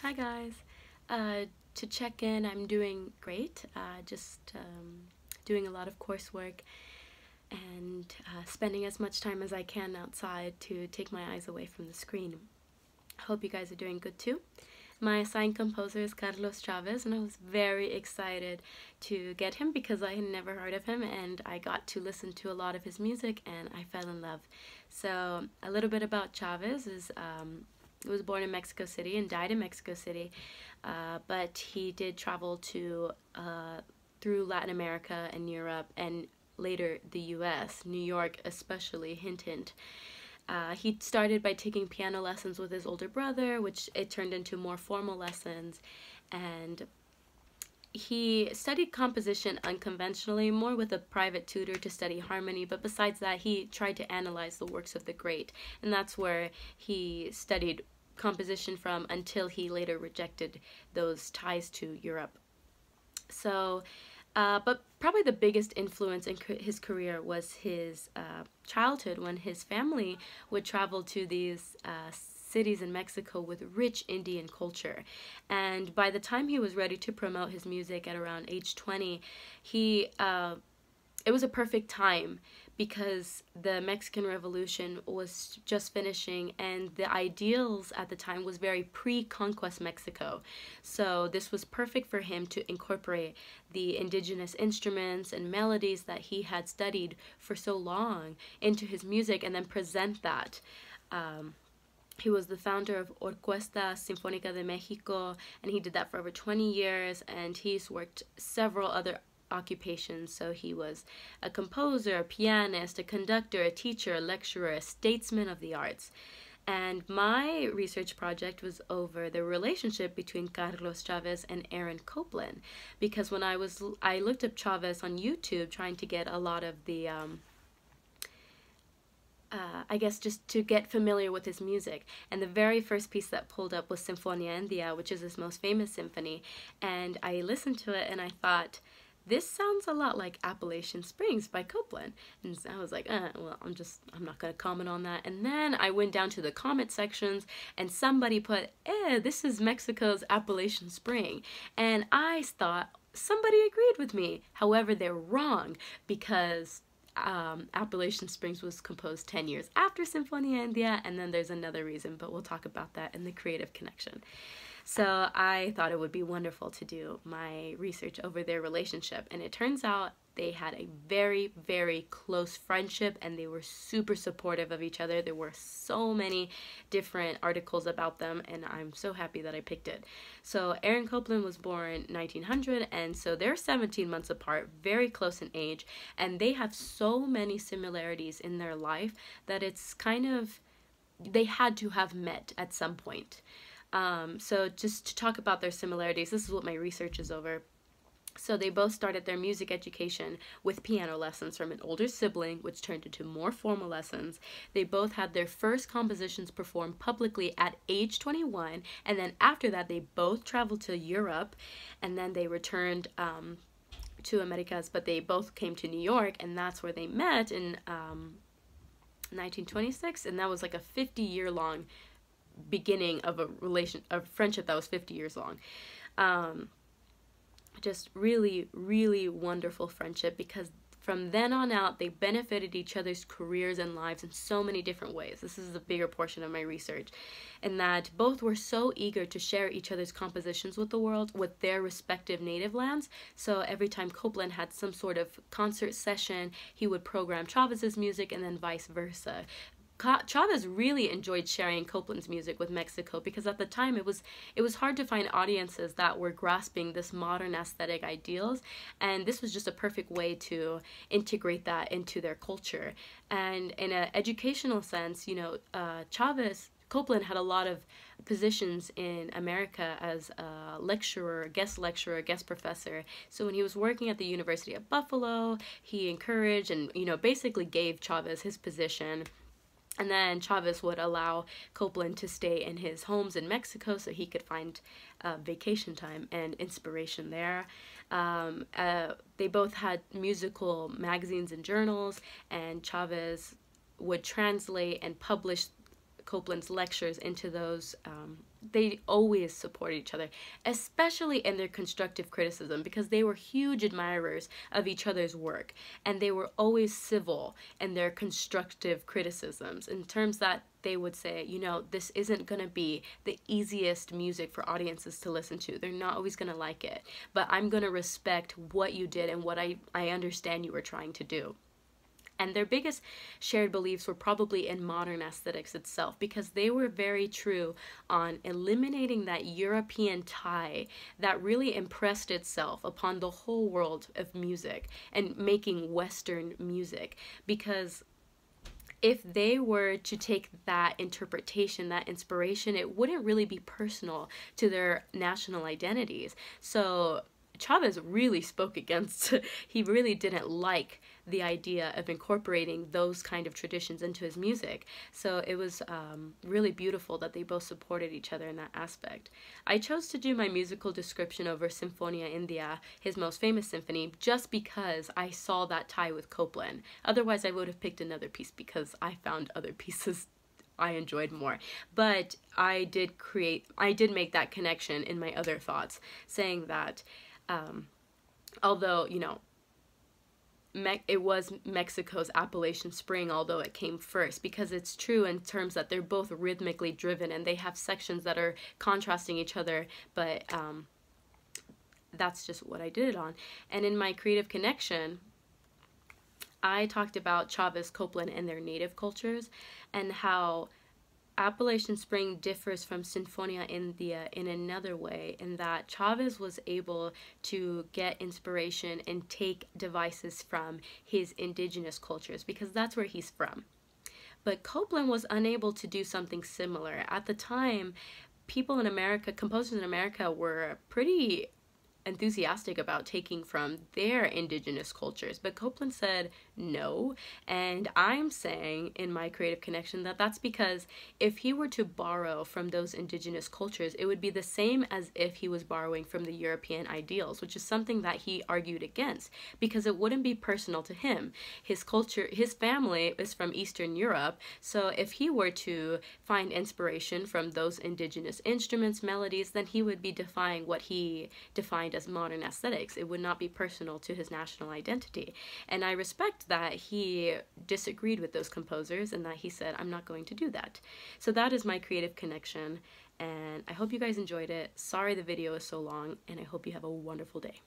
Hi guys. To check in, I'm doing great. Just doing a lot of coursework and spending as much time as I can outside to take my eyes away from the screen. I hope you guys are doing good too. My assigned composer is Carlos Chavez, and I was very excited to get him because I had never heard of him, and I got to listen to a lot of his music, and I fell in love. So a little bit about Chavez is he was born in Mexico City and died in Mexico City, but he did travel to through Latin America and Europe and later the U.S., New York especially, hint hint. He started by taking piano lessons with his older brother, which it turned into more formal lessons, and he studied composition unconventionally, more with a private tutor to study harmony, but besides that, he tried to analyze the works of the great, and that's where he studied composition from until he later rejected those ties to Europe. So, but probably the biggest influence in his career was his childhood when his family would travel to these cities in Mexico with rich Indian culture. And by the time he was ready to promote his music at around age 20, he it was a perfect time because the Mexican Revolution was just finishing and the ideals at the time was very pre-conquest Mexico. So this was perfect for him to incorporate the indigenous instruments and melodies that he had studied for so long into his music and then present that. He was the founder of Orquesta Sinfónica de Mexico, and he did that for over 20 years, and he's worked several other occupations. So he was a composer, a pianist, a conductor, a teacher, a lecturer, a statesman of the arts. And my research project was over the relationship between Carlos Chavez and Aaron Copland, because when I looked up Chavez on YouTube trying to get a lot of the I guess just to get familiar with his music. And the very first piece that pulled up was Sinfonia India, which is his most famous symphony. And I listened to it and I thought, this sounds a lot like Appalachian Springs by Copland. And so I was like, well, I'm not going to comment on that. And then I went down to the comment sections and somebody put, this is Mexico's Appalachian Spring. And I thought, somebody agreed with me. However, they're wrong because Appalachian Springs was composed 10 years after Sinfonia India, and then there's another reason, but we'll talk about that in the creative connection. So I thought it would be wonderful to do my research over their relationship, and it turns out they had a very, very close friendship, and they were super supportive of each other. There were so many different articles about them, and I'm so happy that I picked it. So Aaron Copland was born 1900, and so they're 17 months apart, very close in age, and they have so many similarities in their life that it's kind of, they had to have met at some point. So just to talk about their similarities, this is what my research is over. So they both started their music education with piano lessons from an older sibling, which turned into more formal lessons. They both had their first compositions performed publicly at age 21, and then after that they both traveled to Europe, and then they returned to Americas, but they both came to New York, and that's where they met in 1926, and that was like a 50-year-long beginning of a friendship that was 50 years long. Just really, really wonderful friendship, because from then on out they benefited each other's careers and lives in so many different ways. This is a bigger portion of my research, and that both were so eager to share each other's compositions with the world, with their respective native lands. So every time Copland had some sort of concert session, he would program Chavez's music, and then vice versa. Chavez really enjoyed sharing Copland's music with Mexico, because at the time it was hard to find audiences that were grasping this modern aesthetic ideals, and this was just a perfect way to integrate that into their culture. And in an educational sense, Copland had a lot of positions in America as a lecturer, guest professor. So when he was working at the University of Buffalo, he encouraged and, basically gave Chavez his position. And then Chavez would allow Copland to stay in his homes in Mexico so he could find vacation time and inspiration there. They both had musical magazines and journals, and Chavez would translate and publish Copland's lectures into those, they always support each other, especially in their constructive criticism, because they were huge admirers of each other's work, and they were always civil in their constructive criticisms, in terms that they would say, you know, this isn't going to be the easiest music for audiences to listen to. They're not always going to like it, but I'm going to respect what you did and what I understand you were trying to do. And their biggest shared beliefs were probably in modern aesthetics itself, because they were very true on eliminating that European tie that really impressed itself upon the whole world of music and making Western music. Because if they were to take that interpretation, that inspiration, it wouldn't really be personal to their national identities. So Chavez really spoke against, he really didn't like the idea of incorporating those kind of traditions into his music. So it was really beautiful that they both supported each other in that aspect. I chose to do my musical description over Sinfonia India, his most famous symphony, just because I saw that tie with Copland. Otherwise, I would have picked another piece because I found other pieces I enjoyed more. But I did make that connection in my other thoughts, saying that although, you know, it was Mexico's Appalachian Spring, although it came first, because it's true in terms that they're both rhythmically driven and they have sections that are contrasting each other, but that's just what I did it on. And in my creative connection, I talked about Chavez, Copland, and their native cultures, and how Appalachian Spring differs from Sinfonia India in another way, in that Chavez was able to get inspiration and take devices from his indigenous cultures, because that's where he's from. But Copland was unable to do something similar. At the time, people in America, composers in America, were pretty enthusiastic about taking from their indigenous cultures, but Copland said no. And I'm saying in my creative connection that that's because if he were to borrow from those indigenous cultures, it would be the same as if he was borrowing from the European ideals, which is something that he argued against, because it wouldn't be personal to him. His culture, his family is from Eastern Europe, so if he were to find inspiration from those indigenous instruments, melodies, then he would be defying what he defined as modern aesthetics. It would not be personal to his national identity. And I respect that he disagreed with those composers and that he said, I'm not going to do that. So that is my creative connection, and I hope you guys enjoyed it. Sorry the video is so long, and I hope you have a wonderful day.